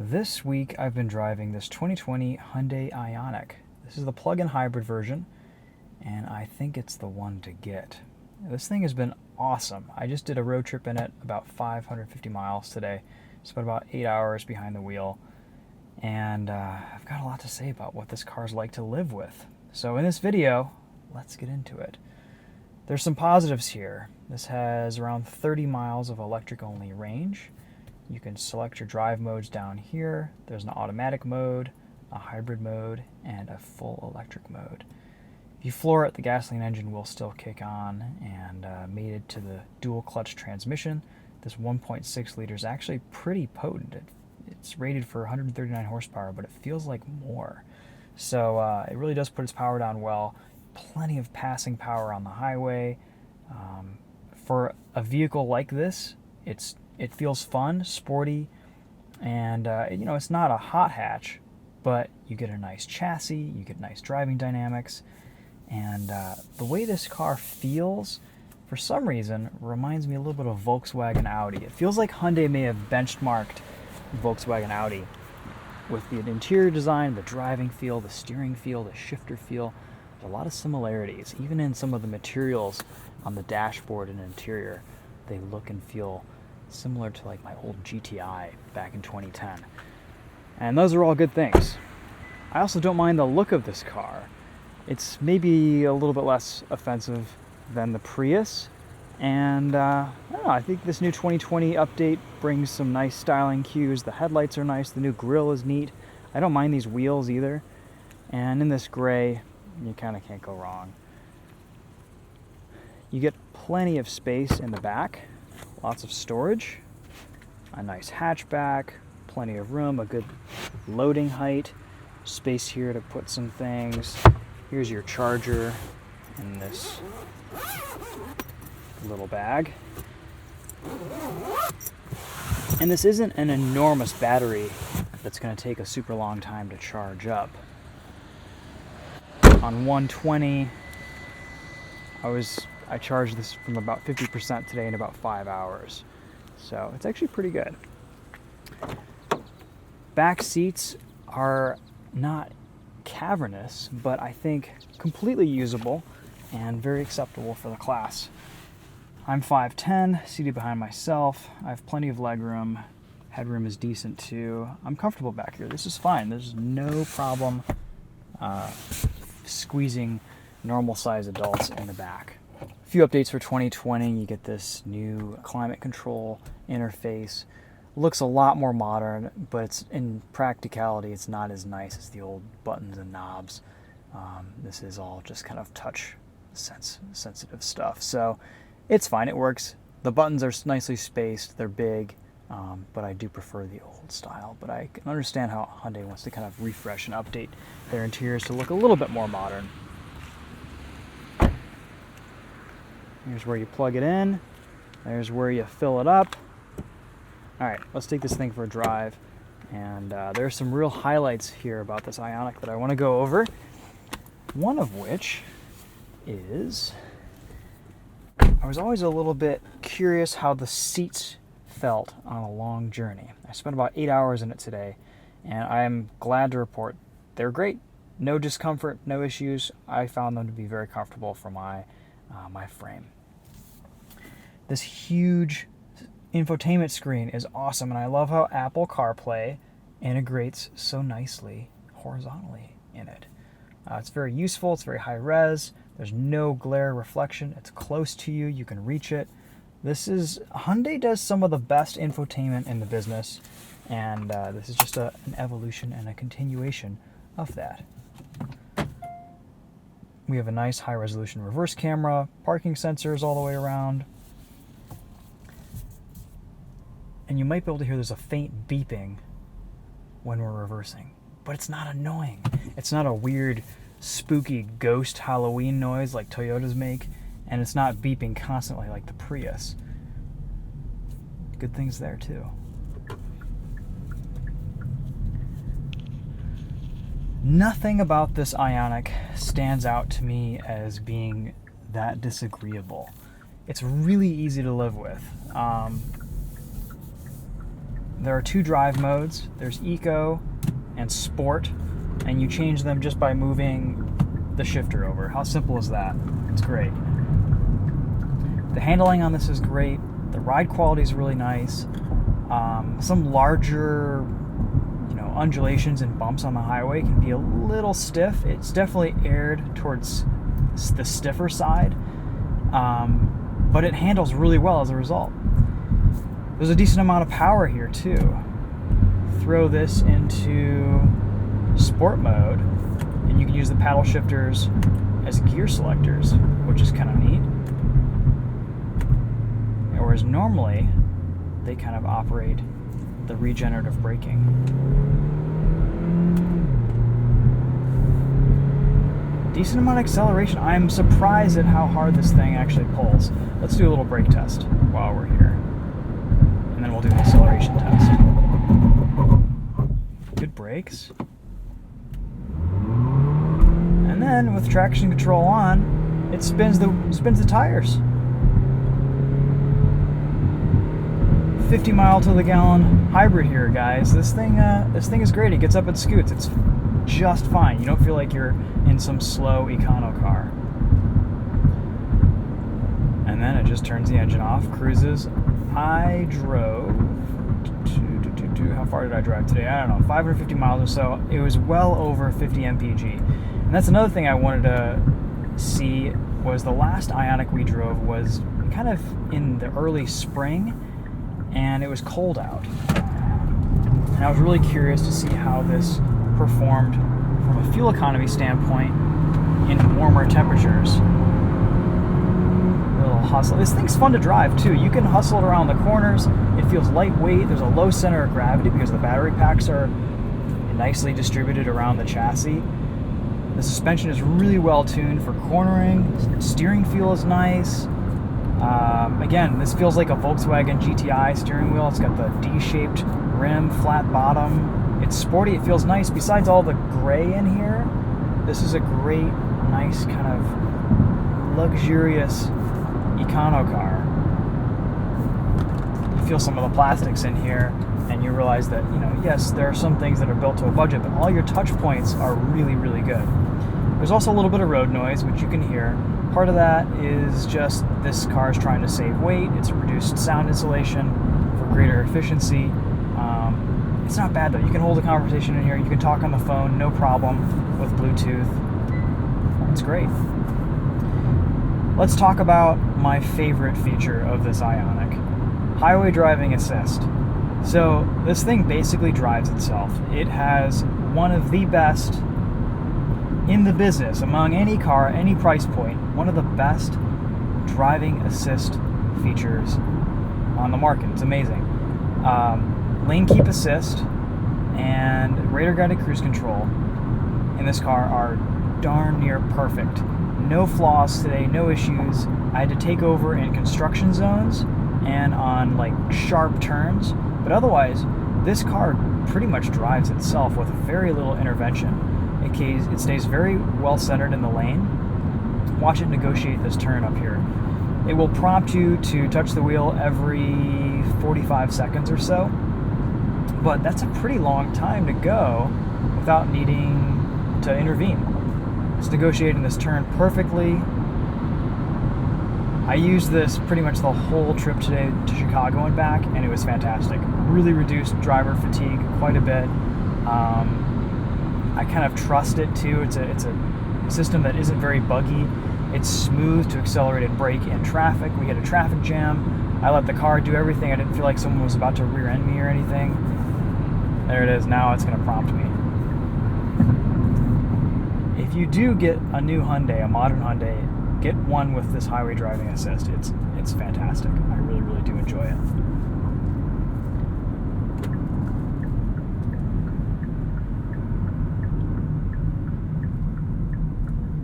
This week I've been driving this 2020 Hyundai Ioniq. This is the plug-in hybrid version, and I think it's the one to get. This thing has been awesome. I just did a road trip in it, about 550 miles today. Spent about 8 hours behind the wheel, and I've got a lot to say about what this car's like to live with. So in this video, let's get into it. There's some positives here. This has around 30 miles of electric-only range. You can select your drive modes down here. There's an automatic mode, a hybrid mode, and a full electric mode. If you floor it, the gasoline engine will still kick on, and mated to the dual clutch transmission. This 1.6 liter is actually pretty potent. It's rated for 139 horsepower, but it feels like more. So it really does put its power down well. Plenty of passing power on the highway. For a vehicle like this, it feels fun, sporty, and it's not a hot hatch, but you get a nice chassis, you get nice driving dynamics, and the way this car feels, for some reason, reminds me a little bit of Volkswagen Audi. It feels like Hyundai may have benchmarked Volkswagen Audi with the interior design, the driving feel, the steering feel, the shifter feel. There's a lot of similarities, even in some of the materials on the dashboard and interior. They look and feel similar to like my old GTI back in 2010. And those are all good things. I also don't mind the look of this car. It's maybe a little bit less offensive than the Prius. And I don't know, I think this new 2020 update brings some nice styling cues. The headlights are nice, the new grille is neat. I don't mind these wheels either. And in this gray, you kind of can't go wrong. You get plenty of space in the back. Lots of storage, a nice hatchback, plenty of room, a good loading height, space here to put some things. Here's your charger in this little bag. And this isn't an enormous battery that's going to take a super long time to charge up. On 120, I charged this from about 50% today in about 5 hours. So it's actually pretty good. Back seats are not cavernous, but I think completely usable and very acceptable for the class. I'm 5'10", seated behind myself. I have plenty of legroom. Headroom is decent too. I'm comfortable back here. This is fine. There's no problem squeezing normal size adults in the back. A few updates for 2020. You get this new climate control interface. Looks a lot more modern, but in practicality, it's not as nice as the old buttons and knobs. This is all just kind of touch sensitive stuff. So it's fine, it works. The buttons are nicely spaced, they're big, but I do prefer the old style. But I can understand how Hyundai wants to kind of refresh and update their interiors to look a little bit more modern. Here's where you plug it in. There's where you fill it up. All right, let's take this thing for a drive. And there's some real highlights here about this Ioniq that I want to go over. One of which is, I was always a little bit curious how the seats felt on a long journey. I spent about 8 hours in it today, and I'm glad to report they're great. No discomfort, no issues. I found them to be very comfortable for my frame. This huge infotainment screen is awesome, and I love how Apple CarPlay integrates so nicely horizontally in it. It's very useful, it's very high res, there's no glare reflection, it's close to you, you can reach it. Hyundai does some of the best infotainment in the business, and this is just an evolution and a continuation of that. We have a nice high-resolution reverse camera, parking sensors all the way around. And you might be able to hear there's a faint beeping when we're reversing. But it's not annoying. It's not a weird, spooky ghost Halloween noise like Toyotas make. And it's not beeping constantly like the Prius. Good things there too. Nothing about this Ioniq stands out to me as being that disagreeable. It's really easy to live with. there are 2 drive modes. There's Eco and Sport, and you change them just by moving the shifter over. How simple is that? It's great. The handling on this is great. The ride quality is really nice. Some larger, undulations and bumps on the highway can be a little stiff. It's definitely aired towards the stiffer side, but it handles really well as a result. There's a decent amount of power here too. Throw this into sport mode, and you can use the paddle shifters as gear selectors, which is kind of neat. Whereas normally, they kind of operate the regenerative braking. Decent amount of acceleration. I'm surprised at how hard this thing actually pulls. Let's do a little brake test while we're here. And then we'll do an acceleration test. Good brakes. And then with traction control on, it spins the tires. 50 mile to the gallon hybrid here, guys. This thing is great. It gets up and scoots. It's just fine. You don't feel like you're in some slow econo car. And then it just turns the engine off, cruises. I drove how far did I drive today? I don't know, 550 miles or so. It was well over 50 mpg. And that's another thing I wanted to see. Was the last Ioniq we drove was kind of in the early spring, and it was cold out. And I was really curious to see how this performed from a fuel economy standpoint in warmer temperatures. A little hustle. This thing's fun to drive too. You can hustle it around the corners. It feels lightweight. There's a low center of gravity because the battery packs are nicely distributed around the chassis. The suspension is really well tuned for cornering. Steering feel is nice. Again, this feels like a Volkswagen GTI steering wheel. It's got the D-shaped rim, flat bottom. It's sporty. It feels nice. Besides all the gray in here, this is a great, nice kind of luxurious econo car. You feel some of the plastics in here, and you realize that, yes, there are some things that are built to a budget, but all your touch points are really, really good. There's also a little bit of road noise, which you can hear. Part of that is just this car is trying to save weight. It's reduced sound insulation for greater efficiency. It's not bad though. You can hold a conversation in here. You can talk on the phone, no problem with Bluetooth. It's great. Let's talk about my favorite feature of this Ioniq, highway driving assist. So this thing basically drives itself. It has one of the best in the business, among any car, any price point, one of the best driving assist features on the market. It's amazing. Lane keep assist and radar guided cruise control in this car are darn near perfect. No flaws today, no issues. I had to take over in construction zones and on sharp turns, but otherwise this car pretty much drives itself with very little intervention. It stays very well centered in the lane. Watch it negotiate this turn up here. It will prompt you to touch the wheel every 45 seconds or so, but that's a pretty long time to go without needing to intervene. It's negotiating this turn perfectly. I used this pretty much the whole trip today to Chicago and back, and it was fantastic. Really reduced driver fatigue quite a bit. I kind of trust it too. It's a system that isn't very buggy. It's smooth to accelerate and brake in traffic. We had a traffic jam. I let the car do everything. I didn't feel like someone was about to rear end me or anything. There it is. Now it's going to prompt me. If you do get a new Hyundai, a modern Hyundai, get one with this highway driving assist. It's fantastic. I really, really do enjoy it.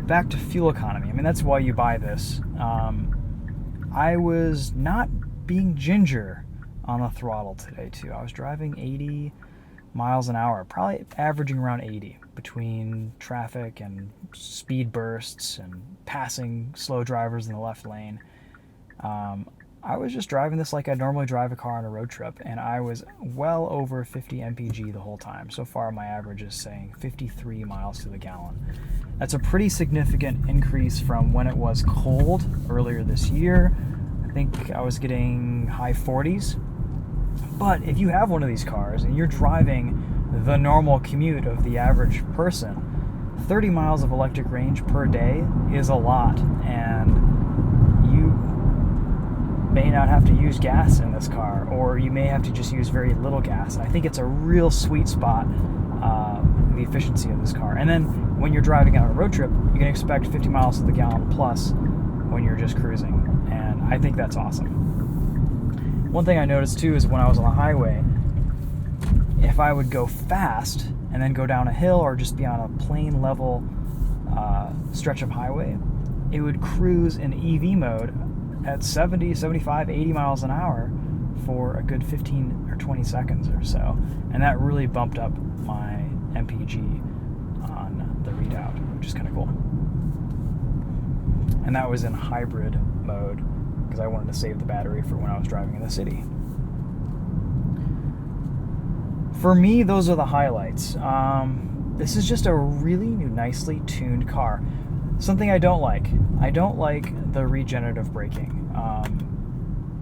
Back to fuel economy. I mean, that's why you buy this. I was not being ginger on the throttle today, too. I was driving 80 miles an hour, probably averaging around 80 between traffic and speed bursts and passing slow drivers in the left lane. I was just driving this like I'd normally drive a car on a road trip, and I was well over 50 mpg the whole time. So far, my average is saying 53 miles to the gallon. That's a pretty significant increase from when it was cold earlier this year. I think I was getting high 40s. But if you have one of these cars and you're driving the normal commute of the average person, 30 miles of electric range per day is a lot, and you may not have to use gas in this car, or you may have to just use very little gas. I think it's a real sweet spot, the efficiency of this car. And then when you're driving on a road trip, you can expect 50 miles to the gallon plus when you're just cruising, and I think that's awesome. One thing I noticed too is when I was on the highway, if I would go fast and then go down a hill or just be on a plain level stretch of highway, it would cruise in EV mode at 70, 75, 80 miles an hour for a good 15 or 20 seconds or so. And that really bumped up my MPG on the readout, which is kind of cool. And that was in hybrid mode because I wanted to save the battery for when I was driving in the city. For me, those are the highlights. This is just a really nicely tuned car. Something I don't like. I don't like the regenerative braking.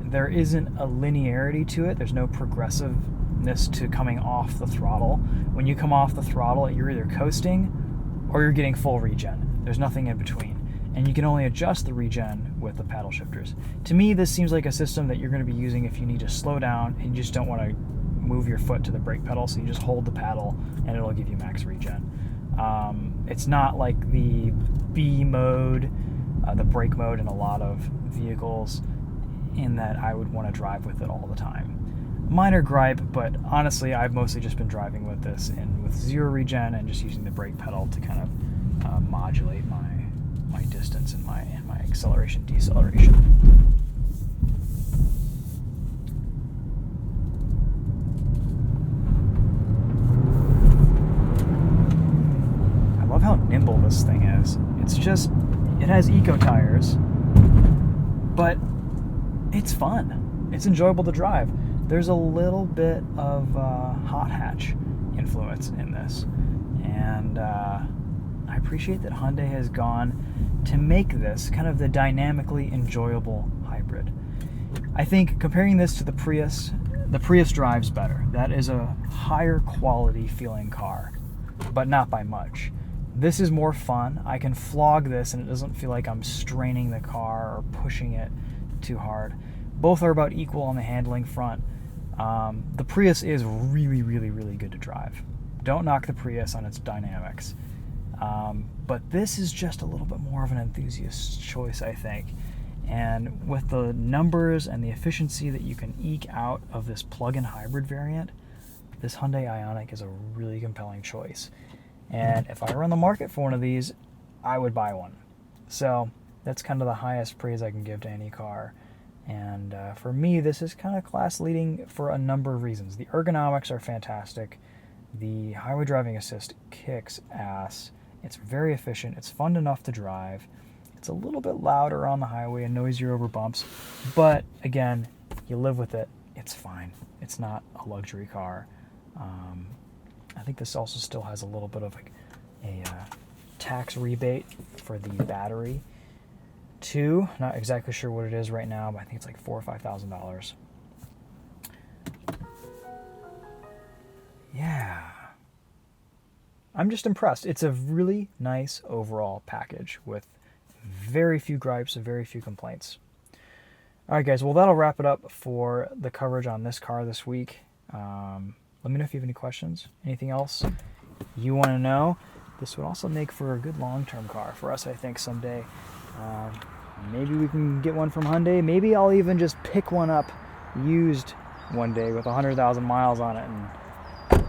There isn't a linearity to it. There's no progressiveness to coming off the throttle. When you come off the throttle, you're either coasting or you're getting full regen. There's nothing in between. And you can only adjust the regen with the paddle shifters. To me, this seems like a system that you're going to be using if you need to slow down and you just don't want to move your foot to the brake pedal, so you just hold the paddle and it'll give you max regen. It's not like the B mode, the brake mode in a lot of vehicles, in that I would want to drive with it all the time. Minor gripe, but honestly I've mostly just been driving with this and with zero regen and just using the brake pedal to kind of modulate my distance and my acceleration deceleration. I love how nimble this thing is. It has eco tires, but it's fun. It's enjoyable to drive. There's a little bit of hot hatch influence in this, and I appreciate that Hyundai has gone to make this kind of the dynamically enjoyable hybrid. I think comparing this to the Prius drives better. That is a higher quality feeling car, but not by much. This is more fun. I can flog this and it doesn't feel like I'm straining the car or pushing it too hard. Both are about equal on the handling front. The Prius is really, really, really good to drive. Don't knock the Prius on its dynamics. But this is just a little bit more of an enthusiast choice, I think. And with the numbers and the efficiency that you can eke out of this plug-in hybrid variant, this Hyundai Ioniq is a really compelling choice. And if I were on the market for one of these, I would buy one. So that's kind of the highest praise I can give to any car. And for me, this is kind of class leading for a number of reasons. The ergonomics are fantastic. The highway driving assist kicks ass. It's very efficient. It's fun enough to drive. It's a little bit louder on the highway and noisier over bumps. But again, you live with it. It's fine. It's not a luxury car. I think this also still has a little bit of a tax rebate for the battery too. Not exactly sure what it is right now, but I think it's like $4,000 or $5,000. Yeah. I'm just impressed. It's a really nice overall package with very few gripes and very few complaints. All right, guys. Well, that'll wrap it up for the coverage on this car this week. Let me know if you have any questions. Anything else you want to know? This would also make for a good long-term car for us, I think, someday. Maybe we can get one from Hyundai. Maybe I'll even just pick one up used one day with 100,000 miles on it. And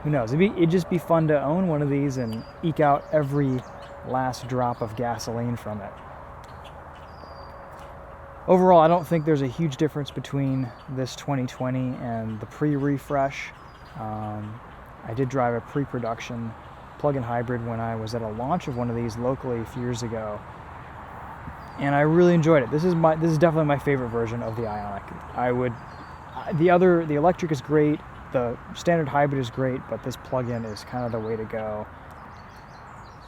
who knows? It'd just be fun to own one of these and eke out every last drop of gasoline from it. Overall, I don't think there's a huge difference between this 2020 and the pre-refresh. I did drive a pre-production plug-in hybrid when I was at a launch of one of these locally a few years ago. and I really enjoyed it. This is definitely my favorite version of the Ioniq. The electric is great, the standard hybrid is great, but this plug-in is kind of the way to go.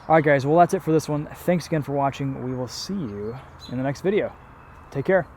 Alright guys, well that's it for this one. Thanks again for watching. We will see you in the next video. Take care.